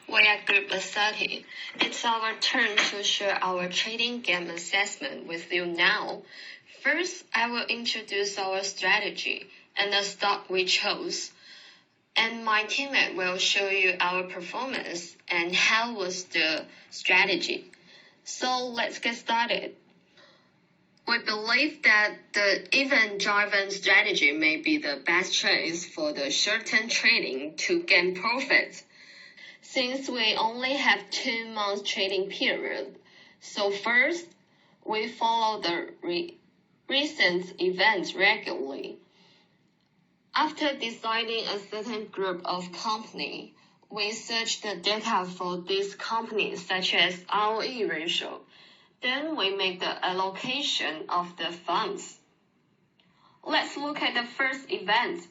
We are Group Asahi. It's our turn to share our trading game assessment with you now. First, I will introduce our strategy and the stock we chose. And my teammate will show you our performance and how was the strategy. So let's get started. We believe that the event-driven strategy may be the best choice for the short-term trading to gain profits. Since we only have 2 months trading period, so first, we follow the recent events regularly. After deciding a certain group of company, we search the data for these companies such as ROE ratio. Then we make the allocation of the funds. Let's look at the first event.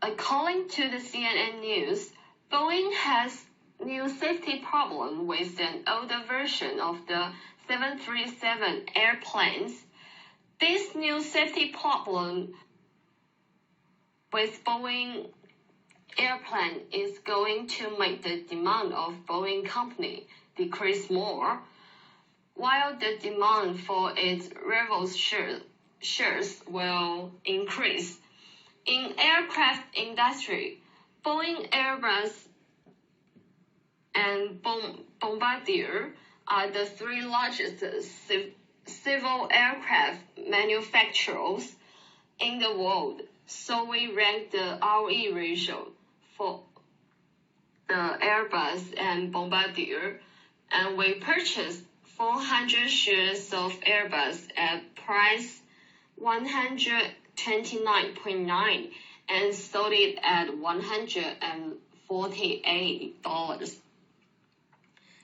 According to the CNN News, Boeing has new safety problem with an older version of the 737 airplanes. This new safety problem with Boeing airplane is going to make the demand of Boeing company decrease more, while the demand for its rivals shares will increase. In aircraft industry, Boeing, Airbus, and Bombardier are the 3 largest civil aircraft manufacturers in the world. So we rank the ROE ratio for the Airbus and Bombardier, and we purchased 400 shares of Airbus at price 129.9 and sold it at $148.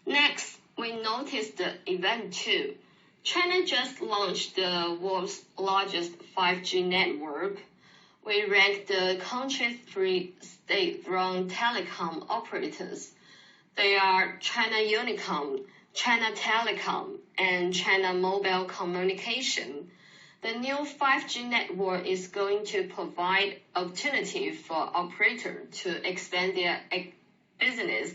Next, we noticed the event 2. China just launched the world's largest 5G network. We ranked the country's 3 state-run telecom operators. They are China Unicom, China Telecom, and China Mobile Communication. The new 5G network is going to provide opportunity for operators to expand their business,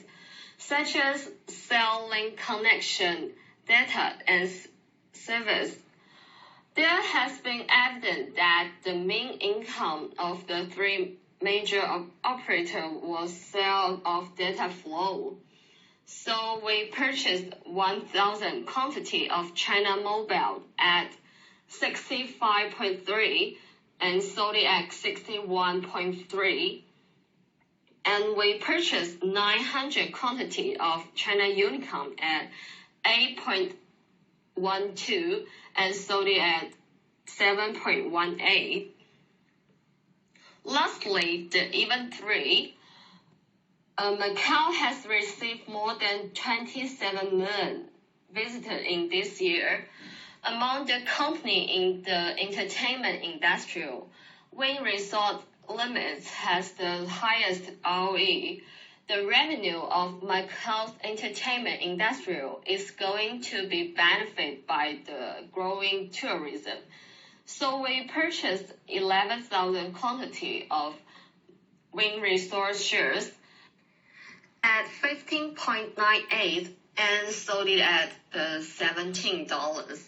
such as selling connection, data, and service. There has been evidence that the main income of the 3 major operators was sale of data flow. So we purchased 1,000 quantity of China Mobile at 65.3 and sold it at 61.3. And we purchased 900 quantity of China Unicom at 8.12 and sold it at 7.18. Lastly, the event 3, Macau has received more than 27 million visitors in this year. Among the company in the entertainment industry, Wynn Resort Limits has the highest ROE. The revenue of Macau's entertainment industry is going to be benefited by the growing tourism. So we purchased 11,000 quantity of Wynn Resort shares at 15.98 and sold it at $17.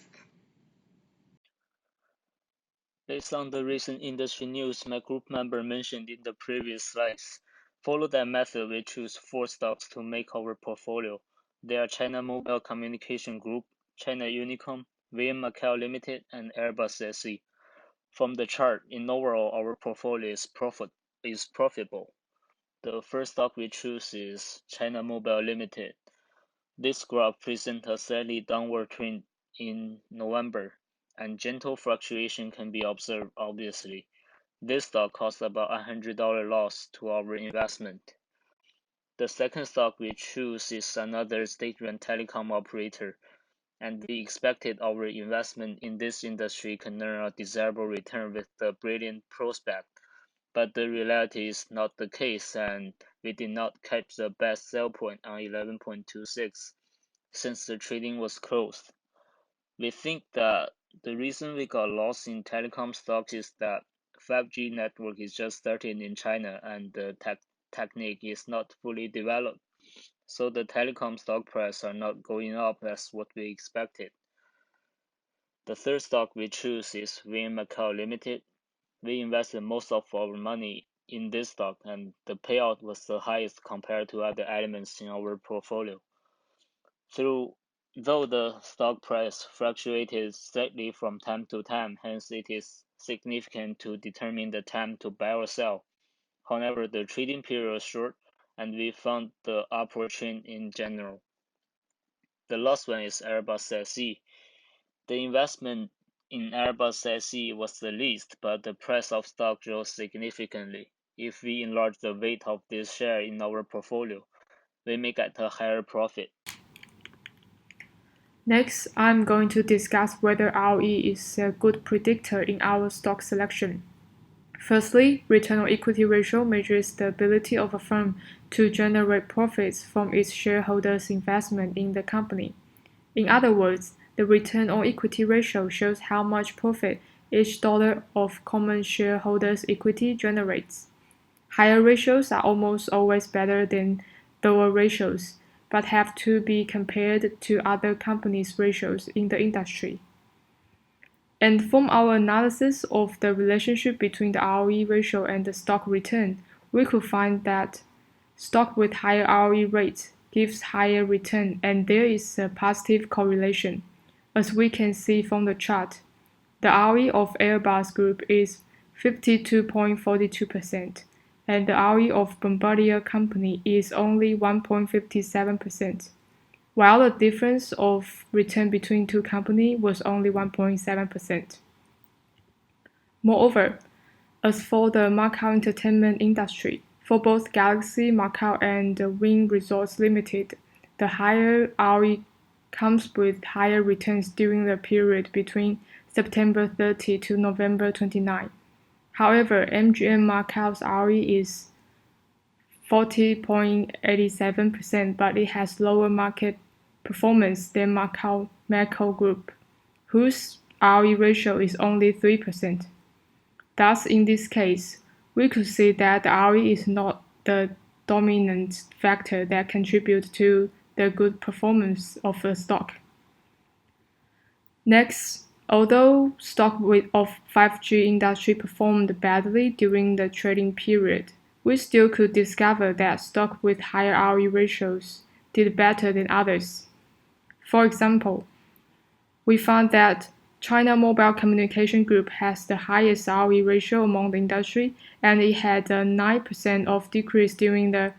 Based on the recent industry news my group member mentioned in the previous slides, follow that method we choose 4 stocks to make our portfolio. They are China Mobile Communication Group, China Unicom, VM Macau Limited, and Airbus SE. From the chart, in overall our portfolio is profitable. The first stock we choose is China Mobile Limited. This graph presents a slightly downward trend in November, and gentle fluctuation can be observed obviously. This stock caused about $100 loss to our investment. The second stock we choose is another state-run telecom operator, and we expected our investment in this industry can earn a desirable return with a brilliant prospect. But the reality is not the case, and we did not catch the best sell point on 11.26 since the trading was closed. We think that the reason we got lost in telecom stocks is that 5G network is just starting in China and the technique is not fully developed. so the telecom stock price are not going up as what we expected. The third stock we choose is Win Macau Limited. We invested most of our money in this stock and the payout was the highest compared to other elements in our portfolio. Though the stock price fluctuated slightly from time to time, hence it is significant to determine the time to buy or sell. However, the trading period was short and we found the upward trend in general. The last one is Airbus SE. The investment in Airbus SE was the least, but the price of stock rose significantly. If we enlarge the weight of this share in our portfolio, we may get a higher profit. Next, I'm going to discuss whether ROE is a good predictor in our stock selection. Firstly, return on equity ratio measures the ability of a firm to generate profits from its shareholders' investment in the company. In other words, the return on equity ratio shows how much profit each dollar of common shareholders' equity generates. Higher ratios are almost always better than lower ratios, but have to be compared to other companies' ratios in the industry. And from our analysis of the relationship between the ROE ratio and the stock return, we could find that stock with higher ROE rates gives higher return and there is a positive correlation. As we can see from the chart, the ROE of Airbus Group is 52.42%, and the ROE of Bombardier Company is only 1.57%, while the difference of return between two companies was only 1.7%. Moreover, as for the Macau entertainment industry, for both Galaxy Macau and Wynn Resorts Limited, the higher ROE comes with higher returns during the period between September 30 to November 29. However, MGM Macau's ROE is 40.87%, but it has lower market performance than Macau Group, whose ROE ratio is only 3%. Thus, in this case, we could see that the ROE is not the dominant factor that contributes to the good performance of a stock. Next, although stock of 5G industry performed badly during the trading period, we still could discover that stock with higher ROE ratios did better than others. For example, we found that China Mobile Communication Group has the highest ROE ratio among the industry, and it had a 9% of decrease during the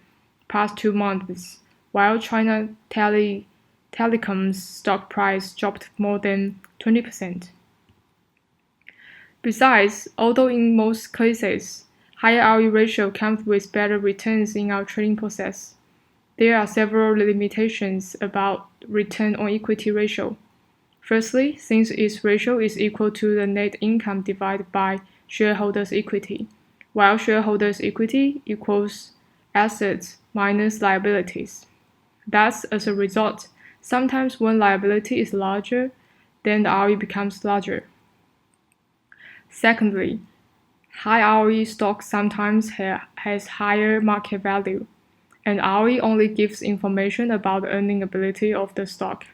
past 2 months, while China Telecom's stock price dropped more than 20%. Besides, although in most cases, higher ROE ratio comes with better returns in our trading process, there are several limitations about return on equity ratio. Firstly, since its ratio is equal to the net income divided by shareholders' equity, while shareholders' equity equals assets minus liabilities. Thus, as a result, sometimes when liability is larger, then the ROE becomes larger. Secondly, high ROE stock sometimes has higher market value, and ROE only gives information about the earning ability of the stock.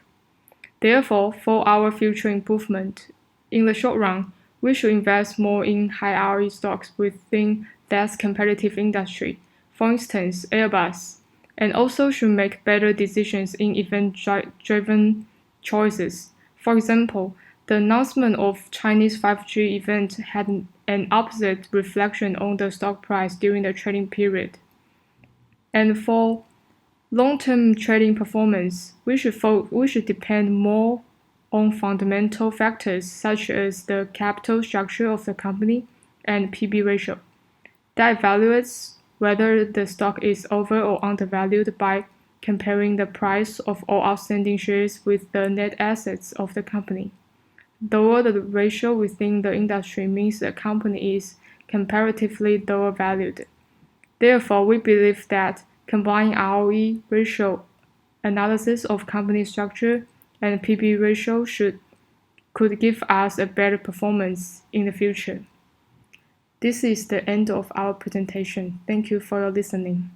Therefore, for our future improvement, in the short run, we should invest more in high ROE stocks within that competitive industry, for instance, Airbus, and also should make better decisions in event-driven choices. For example, the announcement of Chinese 5G event had an opposite reflection on the stock price during the trading period. And for long-term trading performance, we should depend more on fundamental factors such as the capital structure of the company and P/B ratio that evaluates whether the stock is over or undervalued by comparing the price of all outstanding shares with the net assets of the company. Lower the ratio within the industry means the company is comparatively lower valued. Therefore, we believe that combining ROE ratio analysis of company structure and P/B ratio could give us a better performance in the future. This is the end of our presentation. Thank you for your listening.